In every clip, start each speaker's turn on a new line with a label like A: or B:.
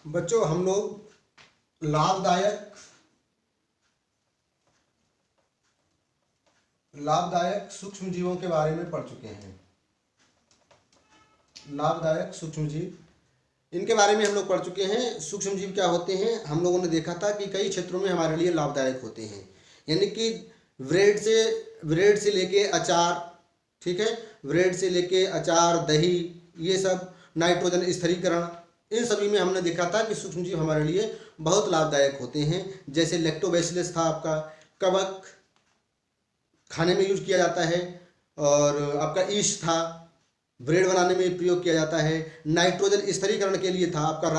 A: बच्चों हम लोग लाभदायक सूक्ष्म जीवों के बारे में पढ़ चुके हैं। लाभदायक सूक्ष्म जीव, इनके बारे में हम लोग पढ़ चुके हैं। सूक्ष्म जीव क्या होते हैं हम लोगों ने देखा था कि कई क्षेत्रों में हमारे लिए लाभदायक होते हैं। यानी कि ब्रेड से लेके अचार, ठीक है, ब्रेड से लेके अचार, दही, ये सब, नाइट्रोजन स्थिरीकरण, इन सभी में हमने देखा था कि सूक्ष्म जीव हमारे लिए बहुत लाभदायक होते हैं। जैसे लैक्टोबैसिलस था आपका, कवक खाने में यूज किया जाता है, और आपका ईस्ट था, ब्रेड बनाने में प्रयोग किया जाता है। नाइट्रोजन स्थिरीकरण के लिए था आपका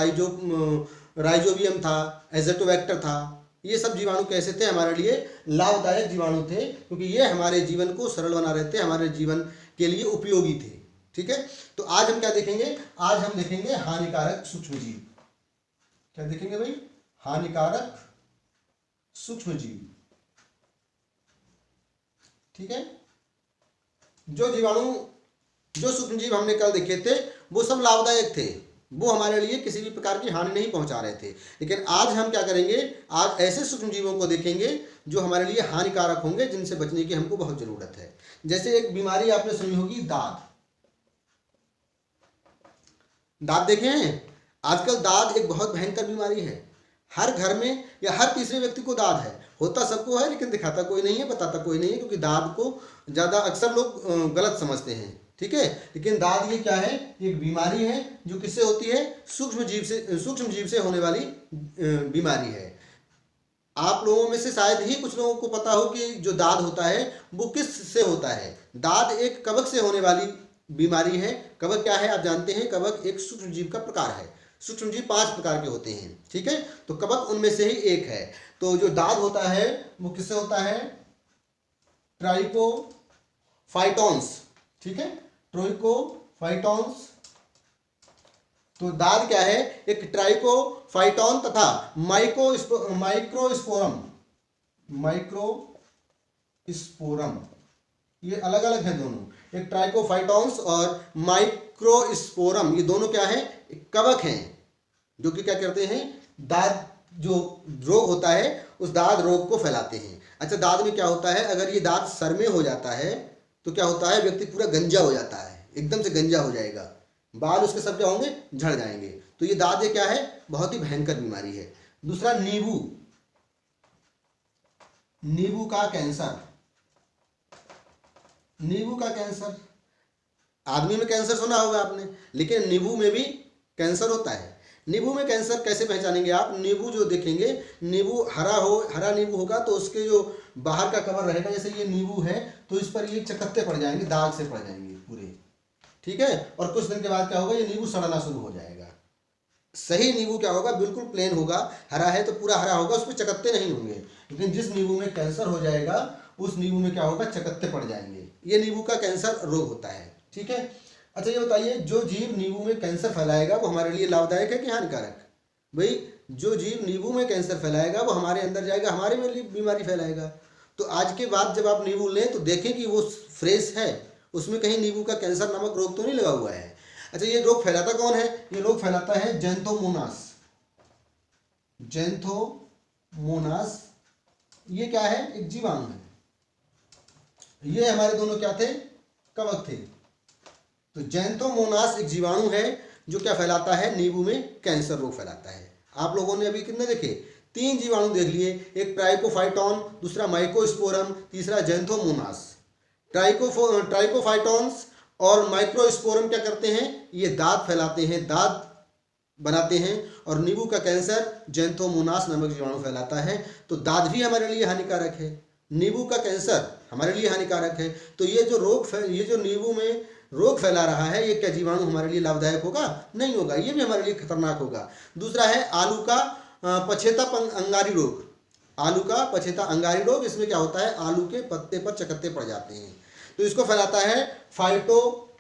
A: राइजोबियम था, एजेटोबैक्टर था। ये सब जीवाणु कैसे थे हमारे लिए लाभदायक जीवाणु थे, क्योंकि ये हमारे जीवन को सरल बना रहे थे, हमारे जीवन के लिए उपयोगी थे। ठीक है, तो आज हम क्या देखेंगे? आज हम देखेंगे हानिकारक सूक्ष्म जीव। क्या देखेंगे भाई? हानिकारक सूक्ष्म जीव। ठीक है, जो सूक्ष्म जीव हमने कल देखे थे वो सब लाभदायक थे, वो हमारे लिए किसी भी प्रकार की हानि नहीं पहुंचा रहे थे। लेकिन आज हम क्या करेंगे? आज ऐसे सूक्ष्म जीवों को देखेंगे जो हमारे लिए हानिकारक होंगे, जिनसे बचने की हमको बहुत जरूरत है। जैसे एक बीमारी आपने सुनी होगी, दाद। दाद देखे हैं? आजकल दाद एक बहुत भयंकर बीमारी है। हर घर में या हर तीसरे व्यक्ति को दाद है। होता सबको है लेकिन दिखाता कोई नहीं है, बताता कोई नहीं है, क्योंकि दाद को ज़्यादा अक्सर लोग गलत समझते हैं। ठीक है, लेकिन दाद ये क्या है? एक बीमारी है जो किससे होती है? सूक्ष्म जीव से होने वाली बीमारी है। आप लोगों में से शायद ही कुछ लोगों को पता हो कि जो दाद होता है वो किस से होता है। दाद एक कवक से होने वाली बीमारी है। कवक क्या है आप जानते हैं? कवक एक सूक्ष्म जीव का प्रकार है। सूक्ष्म जीव 5 प्रकार के होते हैं। ठीक है, तो कवक उनमें से ही एक है। तो जो दाद होता है वो किससे होता है? ट्राइकोफाइटॉन्स। ठीक है, ट्राइकोफाइटॉन्स। तो दाद क्या है? एक ट्राइकोफाइटॉन तथा माइक्रोस्पोरम, ये अलग अलग हैं दोनों। एक ट्राइकोफाइटॉन्स और माइक्रोस्पोरम, ये दोनों क्या है? कवक हैं, जो कि क्या करते हैं? दाद जो रोग होता है उस दाद रोग को फैलाते हैं। अच्छा, दाद में क्या होता है? अगर ये दाद सर में हो जाता है तो क्या होता है? व्यक्ति पूरा गंजा हो जाता है, एकदम से गंजा हो जाएगा, बाल उसके सब क्या होंगे? झड़ जाएंगे। तो ये दाद ये क्या है? बहुत ही भयंकर बीमारी है। दूसरा नींबू का कैंसर। नींबू का कैंसर, आदमी में कैंसर सुना होगा आपने, लेकिन नींबू में भी कैंसर होता है। नींबू में कैंसर कैसे पहचानेंगे आप? नींबू जो देखेंगे, नींबू हरा नींबू होगा तो उसके जो बाहर का कवर रहेगा, जैसे ये नींबू है तो इस पर ये चकत्ते पड़ जाएंगे, दाग से पड़ जाएंगे पूरे। ठीक है, और कुछ दिन के बाद क्या होगा? ये नींबू सड़ना शुरू हो जाएगा। सही नींबू क्या होगा? बिल्कुल प्लेन होगा, हरा है तो पूरा हरा होगा, उस पर चकत्ते नहीं होंगे। लेकिन जिस नींबू में कैंसर हो जाएगा उस नींबू में क्या होगा? चकत्ते पड़ जाएंगे। ये नींबू का कैंसर रोग होता है। ठीक है, अच्छा ये बताइए, जो जीव नींबू में कैंसर फैलाएगा वो हमारे लिए लाभदायक है कि हानिकारक? भाई, जो जीव नींबू में कैंसर फैलाएगा वो हमारे अंदर जाएगा, हमारे में बीमारी फैलाएगा। तो आज के बाद जब आप नींबू लें तो देखें कि वो फ्रेश है, उसमें कहीं नींबू का कैंसर नामक रोग तो नहीं लगा हुआ है। अच्छा, ये रोग फैलाता कौन है? ये रोग फैलाता है जैंथोमोनास। जैंथोमोनास ये क्या है? एक जीवाणु है। ये हमारे दोनों क्या थे? कवक थे। तो जैंथोमोनास एक जीवाणु है जो क्या फैलाता है? नींबू में कैंसर रोग फैलाता है। आप लोगों ने अभी कितने देखे? 3 जीवाणु देख लिए, एक ट्राइकोफाइटॉन, दूसरा माइक्रोस्पोरम, तीसरा जैंथोमोनास। ट्राइकोफाइटॉन्स और माइक्रोस्पोरम क्या करते हैं? ये दाद फैलाते हैं, दाद बनाते हैं, और नींबू का कैंसर जैंथोमोनास नामक जीवाणु फैलाता है। तो दाद भी हमारे लिए हानिकारक है, नींबू का कैंसर हमारे लिए हानिकारक है। तो ये जो नींबू में रोग फैला रहा है, ये क्या जीवाणु हमारे लिए लाभदायक होगा? नहीं होगा, ये भी हमारे लिए खतरनाक होगा। दूसरा है आलू का पछेता अंगारी रोग। आलू का पछेता अंगारी रोग, इसमें क्या होता है? आलू के पत्ते पर चकत्ते पड़ जाते हैं। तो इसको फैलाता है फाइटोथोरा।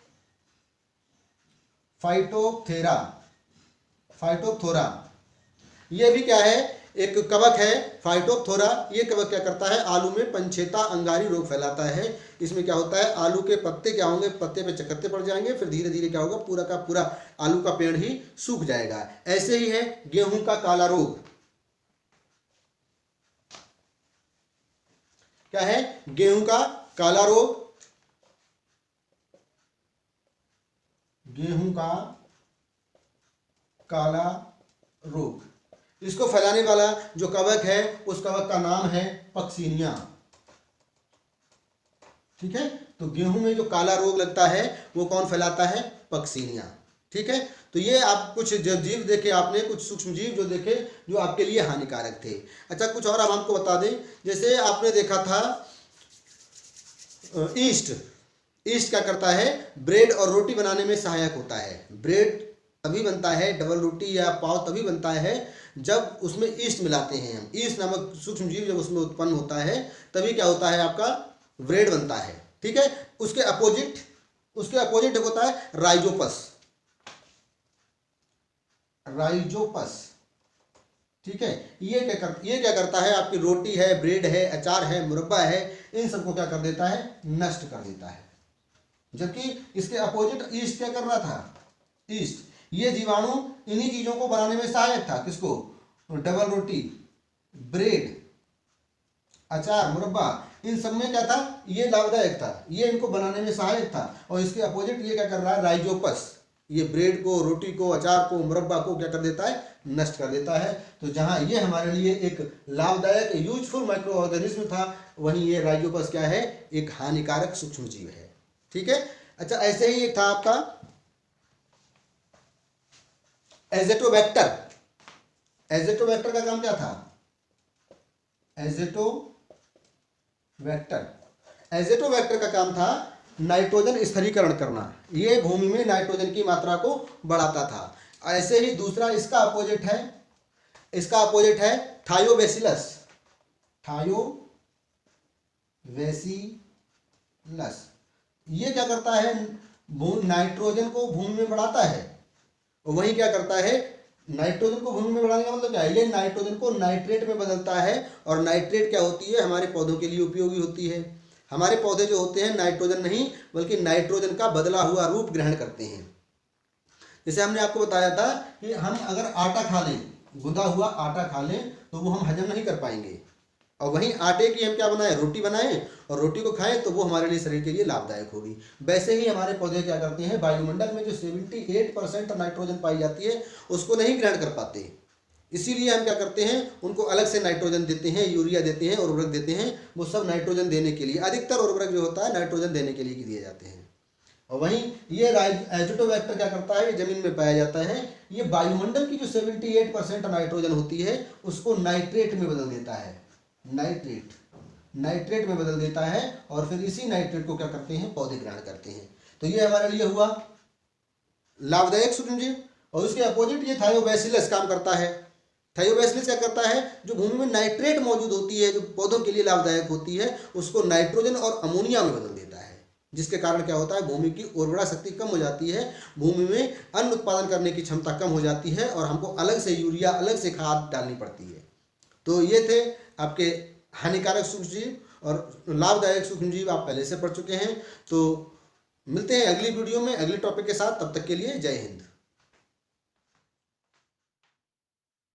A: ये भी क्या है? एक कवक है फाइटोप्थोरा, ये कवक क्या करता है, आलू में पंछेता अंगारी रोग फैलाता है। इसमें क्या होता है, आलू के पत्ते क्या होंगे, पत्ते पे चकत्ते पड़ जाएंगे, फिर धीरे धीरे क्या होगा, पूरा का पूरा आलू का पेड़ ही सूख जाएगा। ऐसे ही है गेहूं का काला रोग। क्या है, गेहूं का काला रोग। गेहूं का काला रोग, इसको फैलाने वाला जो कवक है उस कवक का नाम है पक्सीनिया। ठीक है, तो गेहूं में जो काला रोग लगता है वो कौन फैलाता है, पक्सीनिया। ठीक है, तो ये आप कुछ जो जीव देखे आपने, कुछ सूक्ष्म जीव जो देखे जो आपके लिए हानिकारक थे। अच्छा, कुछ और हम आपको बता दें, जैसे आपने देखा था ईस्ट। ईस्ट क्या करता है, ब्रेड और रोटी बनाने में सहायक होता है। ब्रेड तभी बनता है, डबल रोटी या पाव तभी बनता है जब उसमें ईस्ट मिलाते हैं हम। ईस्ट नामक सूक्ष्म जीव जब उसमें उत्पन्न होता है तभी क्या होता है, आपका ब्रेड बनता है। ठीक है, उसके अपोजिट होता है राइजोपस। राइजोपस, ठीक है, ये क्या करता है, आपकी रोटी है, ब्रेड है, अचार है, मुरब्बा है, इन सबको क्या कर देता है, नष्ट कर देता है। जबकि इसके अपोजिट ईस्ट क्या कर रहा था, ईस्ट ये जीवाणु इन्हीं चीजों को बनाने में सहायक था। किसको, डबल रोटी, ब्रेड, अचार, मुरब्बा, इन सब में क्या था, ये लाभदायक था, ये इनको बनाने में सहायक था। और इसके अपोजिट ये क्या कर रहा है, राइजोपस, ये ब्रेड को, रोटी को, अचार को, मुरब्बा को क्या कर देता है, नष्ट कर देता है। तो जहां ये हमारे लिए एक लाभदायक यूजफुल माइक्रो ऑर्गेनिज्म था, वहीं ये राइजोपस क्या है, एक हानिकारक सूक्ष्म जीव है। ठीक है, अच्छा, ऐसे ही एक था आपका एजेटोबैक्टर। एजेटोबैक्टर का काम क्या था, एजेटोबैक्टर का काम था नाइट्रोजन स्थिरीकरण करना। ये भूमि में नाइट्रोजन की मात्रा को बढ़ाता था। ऐसे ही दूसरा इसका अपोजिट है थायोबैसिलस। ये क्या करता है, नाइट्रोजन को भूमि में बढ़ाता है। वही क्या करता है, नाइट्रोजन को भूमि में बढ़ाने का मतलब क्या है, ये नाइट्रोजन को नाइट्रेट में बदलता है। और नाइट्रेट क्या होती है, हमारे पौधों के लिए उपयोगी होती है। हमारे पौधे जो होते हैं नाइट्रोजन नहीं बल्कि नाइट्रोजन का बदला हुआ रूप ग्रहण करते हैं। जैसे हमने आपको बताया था कि हम अगर आटा खा लें, गुदा हुआ आटा खा लें, तो वो हम हजम नहीं कर पाएंगे। और वहीं आटे की हम क्या बनाएं, रोटी बनाएं और रोटी को खाएं तो वो हमारे लिए, शरीर के लिए लाभदायक होगी। वैसे ही हमारे पौधे क्या करते हैं, वायुमंडल में जो 78% नाइट्रोजन पाई जाती है उसको नहीं ग्रहण कर पाते। इसीलिए हम क्या करते हैं, उनको अलग से नाइट्रोजन देते हैं, यूरिया देते हैं, उर्वरक देते हैं। वो सब नाइट्रोजन देने के लिए, अधिकतर उर्वरक जो होता है नाइट्रोजन देने के लिए दिए जाते हैं। और वहीं ये एजिटोबैक्टर क्या करता है, ये जमीन में पाया जाता है। ये वायुमंडल की जो 78% नाइट्रोजन होती है उसको नाइट्रेट में बदल देता है। नाइट्रेट में बदल देता है और फिर इसी नाइट्रेट को क्या करते हैं, पौधे ग्रहण करते हैं। तो ये हमारे लिए हुआ लाभदायक सूक्ष्मजीव। और उसके अपोजिट ये थायोबैसिलस काम करता है। थायोबैसिलस क्या करता है, जो भूमि में नाइट्रेट मौजूद होती है, जो पौधों के लिए लाभदायक होती है, उसको नाइट्रोजन और अमोनिया में बदल देता है। जिसके कारण क्या होता है, भूमि की उर्वरा शक्ति कम हो जाती है, भूमि में अन्न उत्पादन करने की क्षमता कम हो जाती है और हमको अलग से यूरिया, अलग से खाद डालनी पड़ती है। तो ये थे आपके हानिकारक सूक्ष्मजीव और लाभदायक सूक्ष्मजीव, आप पहले से पढ़ चुके हैं। तो मिलते हैं अगली वीडियो में अगले टॉपिक के साथ, तब तक के लिए जय हिंद।